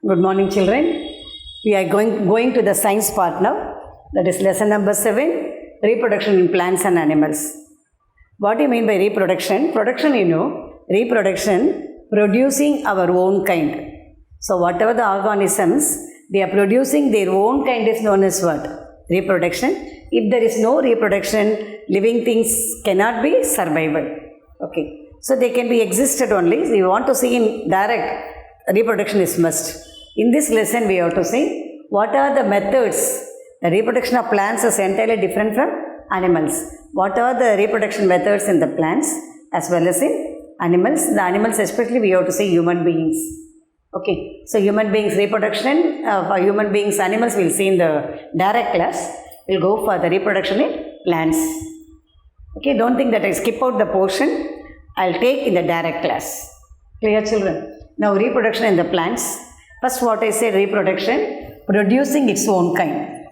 Good morning, children. We are going to the science part now. That is lesson number 7, reproduction in plants and animals. What do you mean by reproduction? Production, reproduction, producing our own kind. So whatever the organisms, they are producing their own kind is known as what? Reproduction. If there is no reproduction, living things cannot be survival. Okay. So they can be existed only. So you want to see in direct, reproduction is must. In this lesson, we have to see what are the methods. The reproduction of plants is entirely different from animals. What are the reproduction methods in the plants as well as in animals? The animals, especially, we have to see human beings. Okay, so human beings reproduction for human beings, animals we'll see in the direct class. We'll go for the reproduction in plants. Okay, don't think that I skip out the portion. I'll take in the direct class. Clear, children? Now, reproduction in the plants. First, what I said, reproduction, producing its own kind.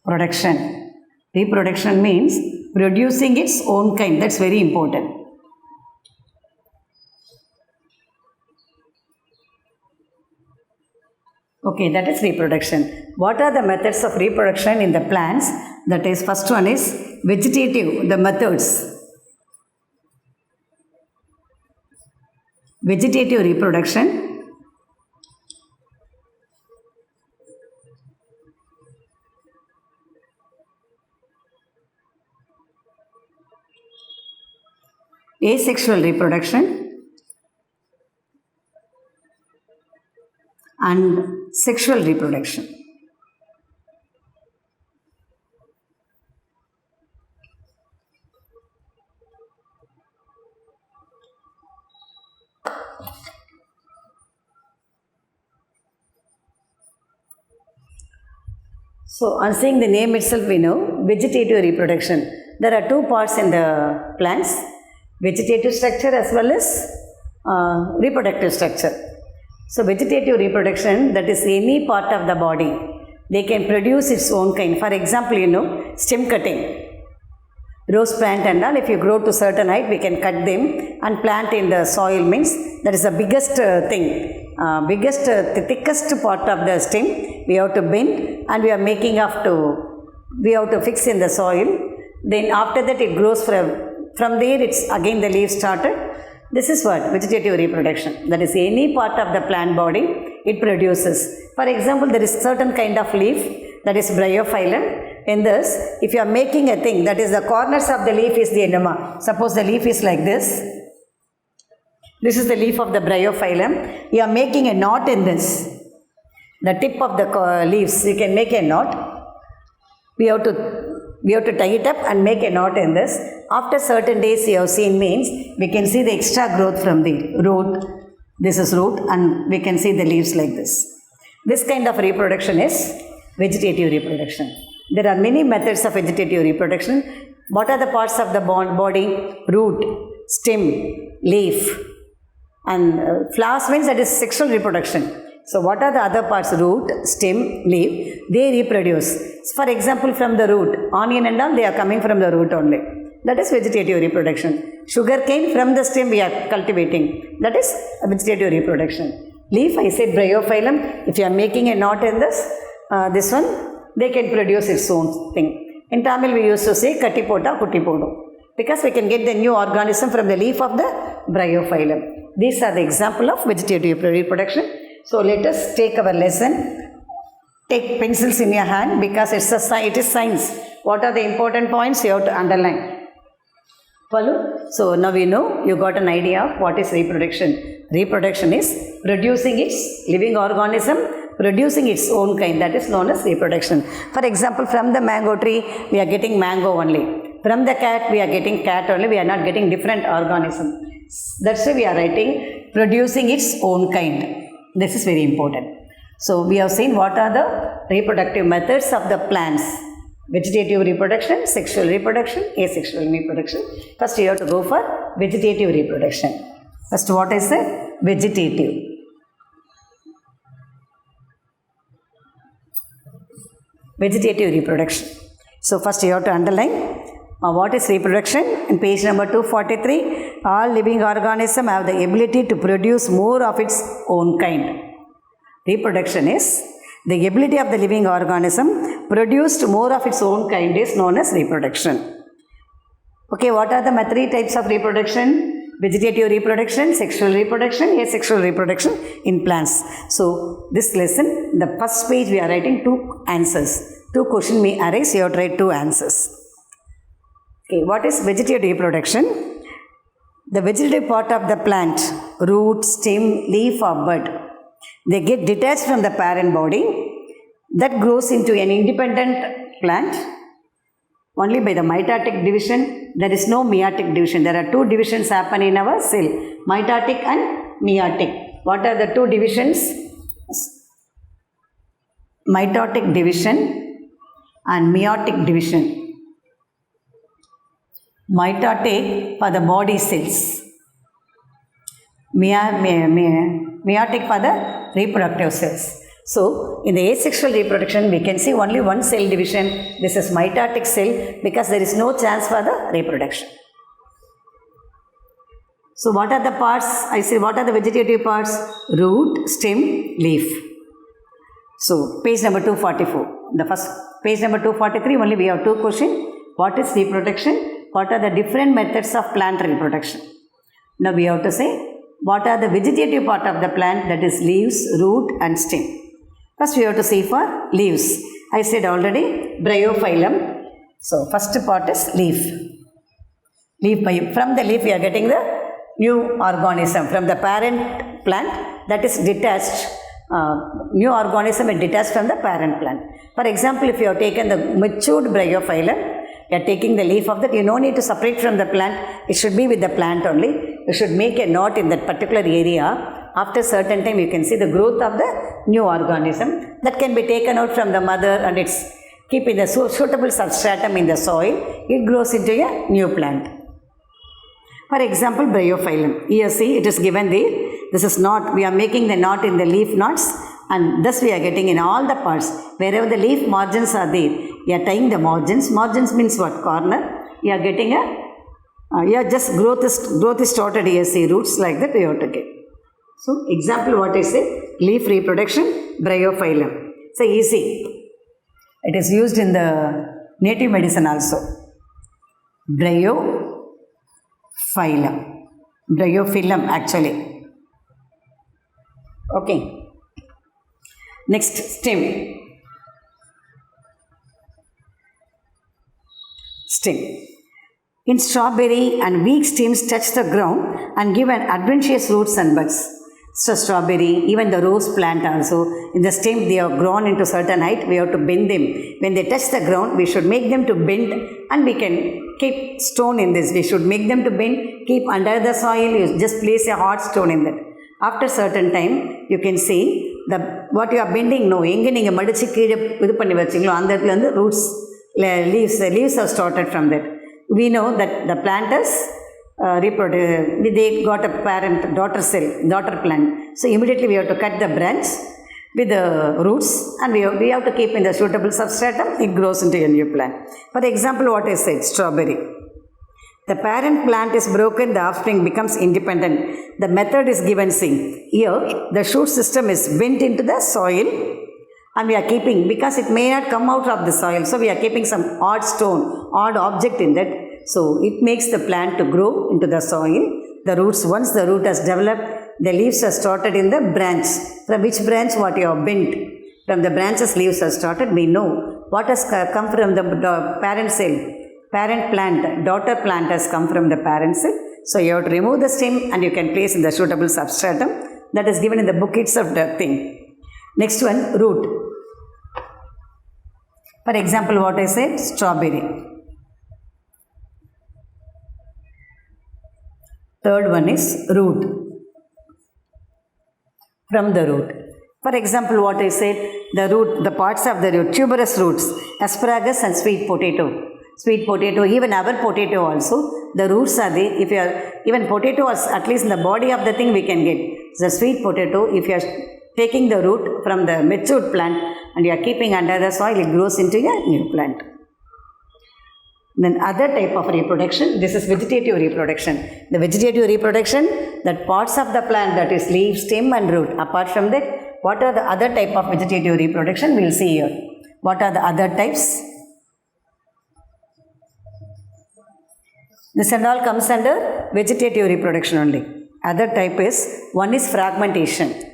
Production. Reproduction means producing its own kind. That's very important. Okay, that is reproduction. What are the methods of reproduction in the plants? That is, first one is vegetative, the methods. Vegetative reproduction. Asexual reproduction and sexual reproduction. So, on seeing the name itself, we know vegetative reproduction. There are two parts in the plants, vegetative structure as well as reproductive structure. So, vegetative reproduction, that is any part of the body, they can produce its own kind. For example, stem cutting. Rose plant and all, if you grow to certain height, we can cut them and plant in the soil means that is the biggest thing. The thickest part of the stem, we have to bend and we have to fix in the soil. Then after that it grows from there, it's again the leaves started. This is what? Vegetative reproduction. That is any part of the plant body, it produces. For example, there is certain kind of leaf, that is bryophyllum. In this, if you are making a thing, that is the corners of the leaf is the enema. Suppose the leaf is like this. This is the leaf of the bryophyllum. You are making a knot in this. The tip of the leaves, you can make a knot. We have to tie it up and make a knot in this. After certain days you have seen means, we can see the extra growth from the root. This is root and we can see the leaves like this. This kind of reproduction is vegetative reproduction. There are many methods of vegetative reproduction. What are the parts of the body? Root, stem, leaf, and flowers means that is sexual reproduction. So what are the other parts? Root, stem, leaf, they reproduce. For example, from the root, onion and all, they are coming from the root only. That is vegetative reproduction. Sugar cane, from the stem we are cultivating. That is vegetative reproduction. Leaf, I said bryophyllum. If you are making a knot in this one, they can produce its own thing. In Tamil, we used to say Katipota, Kutipodu, because we can get the new organism from the leaf of the bryophyllum. These are the example of vegetative reproduction. So let us take our lesson. Take pencils in your hand because it is science. What are the important points you have to underline? Follow? So now we know you got an idea of what is reproduction. Reproduction is producing its living organism, producing its own kind. That is known as reproduction. For example, from the mango tree, we are getting mango only. From the cat, we are getting cat only. We are not getting different organism. That's why we are writing producing its own kind. This is very important. So, we have seen what are the reproductive methods of the plants. Vegetative reproduction, sexual reproduction, asexual reproduction. First, you have to go for vegetative reproduction. First, what is it? Vegetative. Vegetative reproduction. So, first you have to underline what is reproduction. In page number 243, all living organisms have the ability to produce more of its own kind. Reproduction is the ability of the living organism produced more of its own kind is known as reproduction. Okay, what are the three types of reproduction? Vegetative reproduction, sexual reproduction, asexual reproduction in plants. So, this lesson, the first page we are writing 2 answers. 2 questions may arise, you have to write 2 answers. Okay, what is vegetative reproduction? The vegetative part of the plant, root, stem, leaf or bud, they get detached from the parent body that grows into an independent plant only by the mitotic division. There is no meiotic division. There are 2 divisions happen in our cell, mitotic and meiotic. What are the 2 divisions? Mitotic division and meiotic division. Mitotic for the body cells, meiotic for the reproductive cells. So, in the asexual reproduction, we can see only one cell division. This is mitotic cell because there is no chance for the reproduction. So, what are the parts? I say, what are the vegetative parts? Root, stem, leaf. So, page number 244. The first page number 243, only we have 2 questions. What is reproduction? What are the different methods of plant reproduction? Now, we have to say, what are the vegetative part of the plant, that is leaves, root and stem. First we have to see for leaves. I said already bryophyllum. So first part is leaf. From the leaf we are getting the new organism. From the parent plant that is detached. New organism is detached from the parent plant. For example, if you have taken the matured bryophyllum, you are taking the leaf of that, you no need to separate from the plant. It should be with the plant only. You should make a knot in that particular area. After certain time, you can see the growth of the new organism that can be taken out from the mother and it's keeping the suitable substratum in the soil. It grows into a new plant. For example, bryophyllum. Here see, it is given there. This is knot. We are making the knot in the leaf knots and thus we are getting in all the parts. Wherever the leaf margins are there, you are tying the margins. Margins means what? Corner. You are getting just growth is started here. See, roots like that we have to get. So, example what I say, leaf reproduction, bryophyllum. So, easy. It is used in the native medicine also. Bryophyllum actually. Okay. Next, stem. In strawberry and weak stems touch the ground and give an adventitious roots and buds. So strawberry, even the rose plant also, in the stem they have grown into certain height, we have to bend them. When they touch the ground, we should make them to bend and we can keep stone in this. We should make them to bend, keep under the soil, you just place a hot stone in that. After certain time, you can see what you are bending, no, roots, leaves have started from that. We know that the plant is they got a parent daughter plant. So immediately we have to cut the branch with the roots and we have to keep in the suitable substratum, it grows into a new plant. For example, what I said, strawberry. The parent plant is broken, the offspring becomes independent. The method is given, see. Here, the shoot system is bent into the soil and we are keeping, because it may not come out of the soil, so we are keeping some odd stone, odd object in that. So, it makes the plant to grow into the soil. The roots, once the root has developed, the leaves are started in the branch. From which branch what you have bent? From the branches leaves are started, we know what has come from the parent cell. Parent plant, daughter plant has come from the parent cell. So, you have to remove the stem and you can place in the suitable substratum. That is given in the book itself, the thing. Next one, root. For example, what I said, strawberry. Third one is root. From the root. For example, what I said, the root, the parts of the root, tuberous roots, asparagus and sweet potato. Sweet potato, even our potato also, the roots are there. If you are, even potato, at least in the body of the thing we can get. The sweet potato, if you are taking the root from the matured plant and you are keeping under the soil, it grows into a new plant. Then other type of reproduction, this is vegetative reproduction. The vegetative reproduction, that parts of the plant, that is leaf, stem and root. Apart from that, what are the other type of vegetative reproduction? We will see here. What are the other types? This and all comes under vegetative reproduction only. Other type is, one is fragmentation.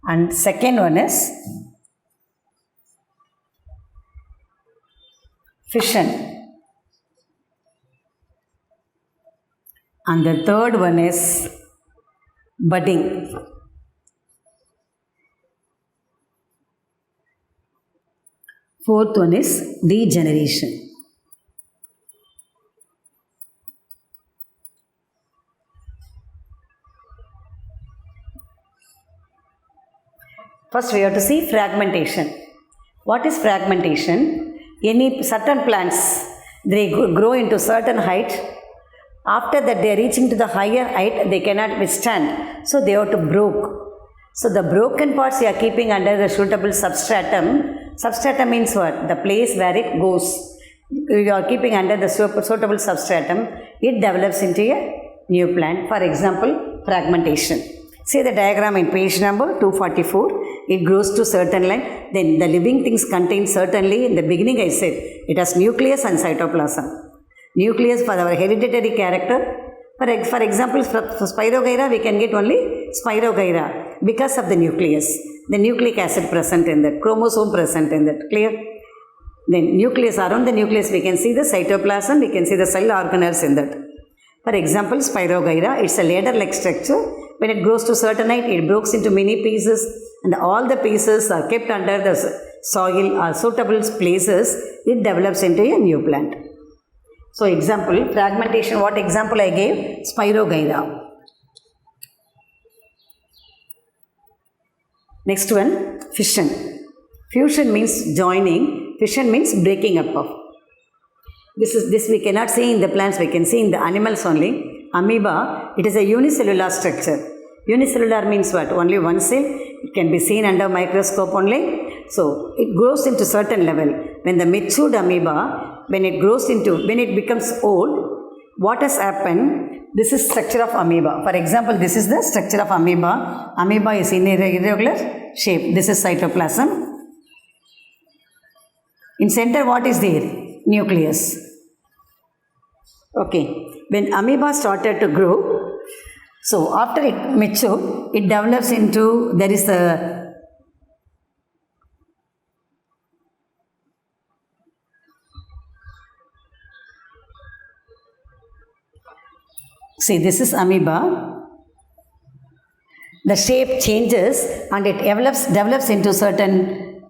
And second one is fission. And the third one is budding. Fourth one is degeneration. First we have to see fragmentation. What is fragmentation? Any certain plants, they grow into certain height. After that they are reaching to the higher height, they cannot withstand. So they have to break. So the broken parts you are keeping under the suitable substratum. Substratum means what? The place where it goes. You are keeping under the suitable substratum. It develops into a new plant. For example, fragmentation. See the diagram in page number 244. It grows to certain length. Then the living things contain certainly, in the beginning I said, it has nucleus and cytoplasm. Nucleus for our hereditary character. For example, for Spirogyra, we can get only Spirogyra because of the nucleus. The nucleic acid present in that, chromosome present in that. Clear? Then nucleus, around the nucleus we can see the cytoplasm, we can see the cell organelles in that. For example, Spirogyra, it's a ladder-like structure. When it grows to certain height, it breaks into many pieces, and all the pieces are kept under the soil or suitable places. It develops into a new plant. So example, fragmentation, what example I gave? Spirogyra. Next one, fission. Fusion means joining, fission means breaking up of. This we cannot see in the plants, we can see in the animals only. Amoeba, it is a unicellular structure. Unicellular means what? Only one cell. It can be seen under microscope only. So it grows into certain level. When the matured amoeba, when it becomes old, what has happened? This is structure of amoeba. For example, this is the structure of amoeba. Amoeba is in irregular shape. This is cytoplasm. In center, what is there? Nucleus. Okay. When amoeba started to grow, so after it matured, it develops into, there is a see, this is amoeba. The shape changes and it develops into certain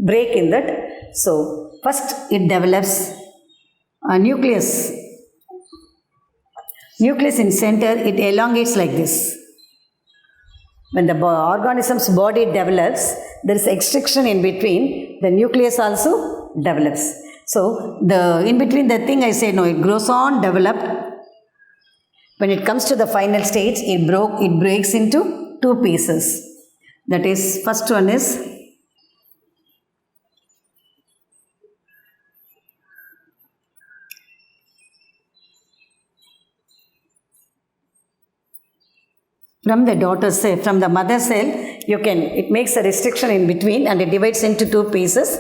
break in that. So first it develops a nucleus. Nucleus in center, it elongates like this. When the organism's body develops, there is extraction in between. The nucleus also develops. So in between the thing I say no, it grows on, developed. When it comes to the final stage, it breaks into two pieces. That is, first one is from the daughter cell, from the mother cell, it makes a restriction in between and it divides into two pieces.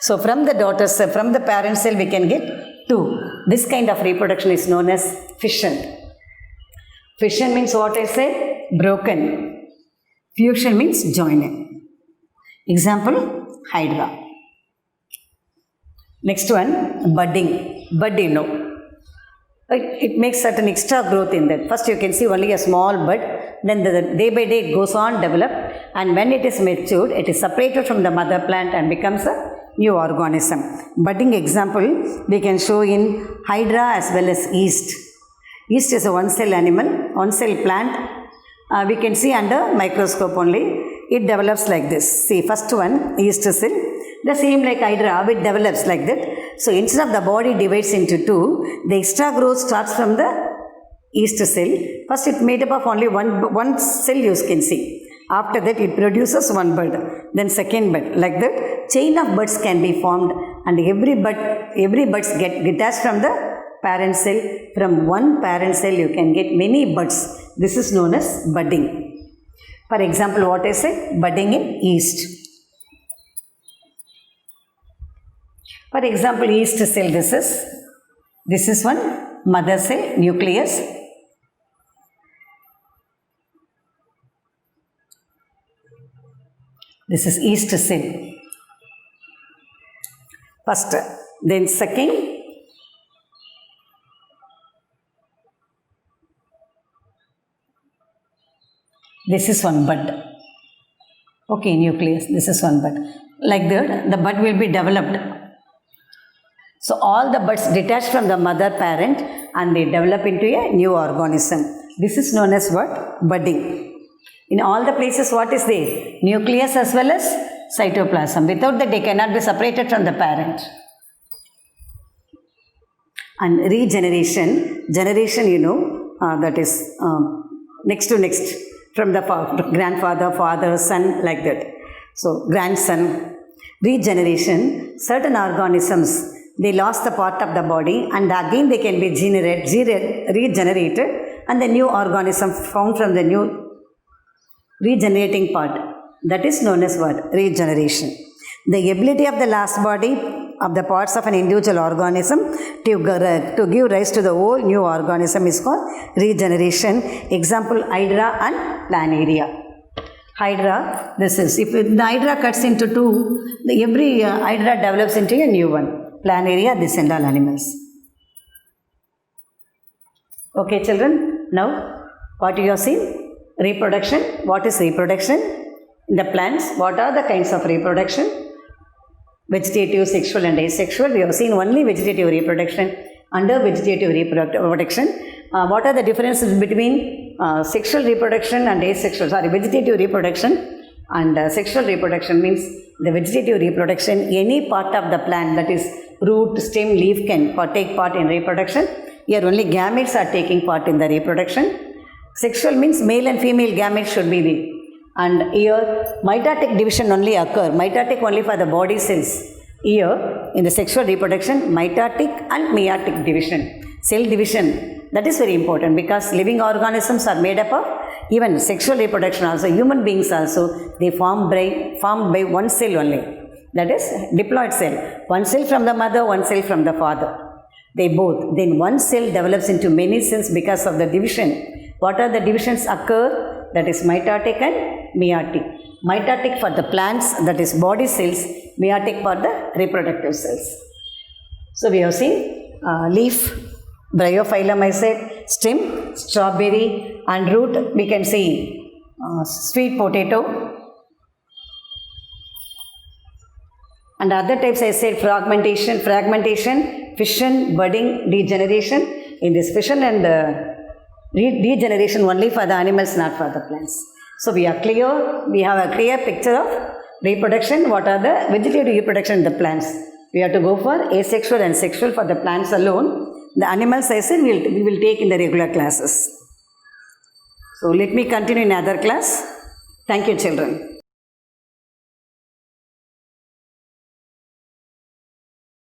So from the daughter cell, from the parent cell, we can get two. This kind of reproduction is known as fission. Fission means what I said? Broken. Fusion means joining. Example, Hydra. Next one, budding. Bud, it makes certain extra growth in that. First you can see only a small bud, then day by day it goes on, develop, and when it is matured, it is separated from the mother plant and becomes a new organism. Budding example, we can show in Hydra as well as yeast. Yeast is a one-cell animal, one-cell plant. We can see under microscope only. It develops like this. See, first one, yeast cell. The same like Hydra, it develops like that. So instead of the body divides into two, the extra growth starts from the yeast cell. First it made up of only one cell you can see. After that it produces one bud, then second bud. Like that, chain of buds can be formed, and every buds get detached from the parent cell. From one parent cell you can get many buds. This is known as budding. For example, what I said? Budding in yeast. For example, yeast cell, this is one mother cell, nucleus. This is yeast cell. First, then second, this is one bud. Okay, nucleus, this is one bud. Like that, the bud will be developed. So all the buds detach from the mother parent and they develop into a new organism. This is known as what? Budding. In all the places, what is there? Nucleus as well as cytoplasm. Without that, they cannot be separated from the parent. And regeneration, that is next to next, from the grandfather, father, son, like that. So, grandson. Regeneration, certain organisms, they lost the part of the body and again they can be regenerated, and the new organism found from the new regenerating part. That is known as what? Regeneration. The ability of the last body of the parts of an individual organism to give rise to the whole new organism is called regeneration. Example, hydra and planaria. Hydra, this is, if the hydra cuts into two, every hydra develops into a new one. Planaria, this and all animals. Okay, children, now what you have seen? Reproduction. What is reproduction? In the plants, what are the kinds of reproduction? Vegetative, sexual and asexual. We have seen only vegetative reproduction. Under vegetative reproduction, what are the differences between sexual reproduction and asexual? Vegetative reproduction and sexual reproduction means the vegetative reproduction, any part of the plant, that is root, stem, leaf, can take part in reproduction. Here only gametes are taking part in the reproduction. Sexual means male and female gametes should be there. And here mitotic division only occur. Mitotic only for the body cells. Here in the sexual reproduction, mitotic and meiotic division. Cell division, that is very important because living organisms are made up of, even sexual reproduction also, human beings also, they formed by one cell only. That is diploid cell. One cell from the mother, one cell from the father. They both. Then one cell develops into many cells because of the division. What are the divisions occur? That is mitotic and meiotic. Mitotic for the plants, that is body cells. Meiotic for the reproductive cells. So we have seen leaf, bryophyllum I said, stem, strawberry, and root we can see sweet potato. And other types I said fragmentation, fission, budding, degeneration. In this fission and degeneration only for the animals, not for the plants. So we have a clear picture of reproduction. What are the vegetative reproduction in the plants? We have to go for asexual and sexual for the plants alone. The animals I said we will take in the regular classes. So let me continue in other class. Thank you, children.